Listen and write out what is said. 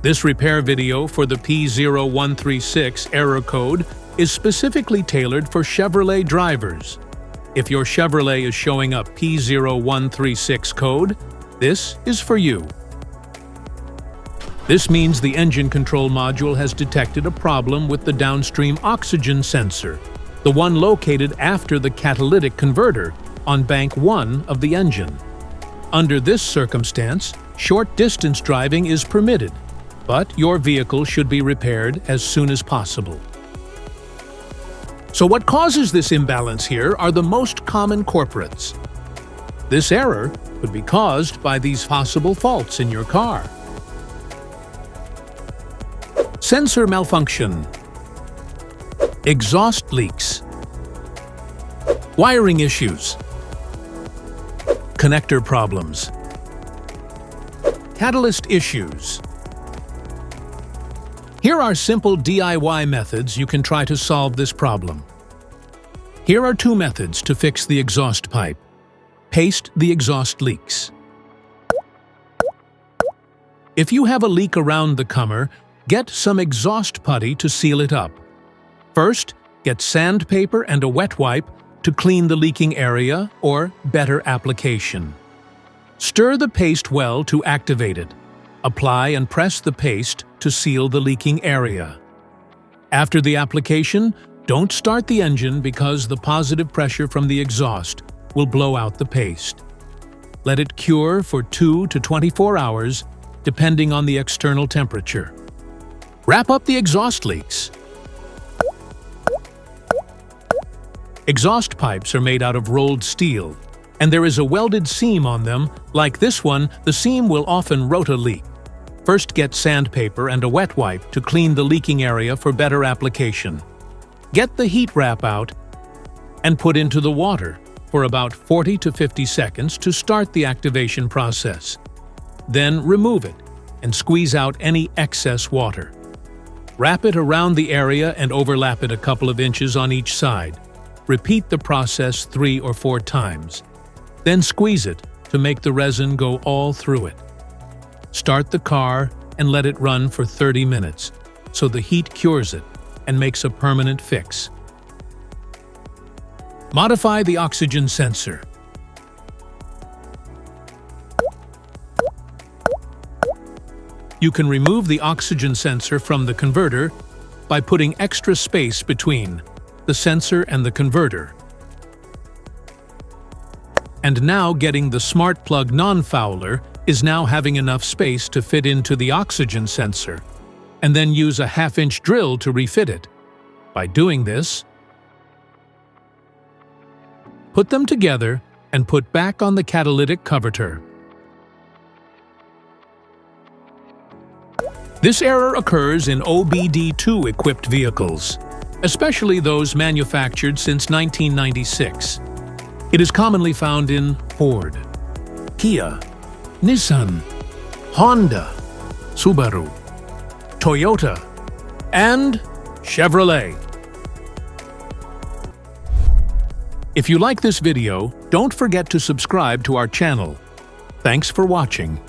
This repair video for the P0136 error code is specifically tailored for Chevrolet drivers. If your Chevrolet is showing up P0136 code, this is for you. This means the engine control module has detected a problem with the downstream oxygen sensor, the one located after the catalytic converter on bank 1 of the engine. Under this circumstance, short-distance driving is permitted, but your vehicle should be repaired as soon as possible. So what causes this imbalance here are the most common culprits. This error could be caused by these possible faults in your car. Sensor malfunction, exhaust leaks, wiring issues, connector problems, catalyst issues. Here are simple DIY methods you can try to solve this problem. Here are 2 methods to fix the exhaust pipe. Paste the exhaust leaks. If you have a leak around the comer, get some exhaust putty to seal it up. First, get sandpaper and a wet wipe to clean the leaking area or better application. Stir the paste well to activate it. Apply and press the paste to seal the leaking area. After the application, don't start the engine because the positive pressure from the exhaust will blow out the paste. Let it cure for 2 to 24 hours, depending on the external temperature. Wrap up the exhaust leaks. Exhaust pipes are made out of rolled steel, and there is a welded seam on them. Like this one, the seam will often rota leak. First, get sandpaper and a wet wipe to clean the leaking area for better application. Get the heat wrap out and put into the water for about 40 to 50 seconds to start the activation process. Then remove it and squeeze out any excess water. Wrap it around the area and overlap it a couple of inches on each side. Repeat the process 3 or 4 times. Then squeeze it to make the resin go all through it. Start the car and let it run for 30 minutes so the heat cures it and makes a permanent fix. Modify the oxygen sensor. You can remove the oxygen sensor from the converter by putting extra space between the sensor and the converter. And now getting the smart plug non-fouler is now having enough space to fit into the oxygen sensor, and then use a 1/2-inch drill to refit it. By doing this, put them together and put back on the catalytic converter. This error occurs in OBD2 equipped vehicles, especially those manufactured since 1996. It is commonly found in Ford, Kia, Nissan, Honda, Subaru, Toyota, and Chevrolet. If you like this video, don't forget to subscribe to our channel. Thanks for watching.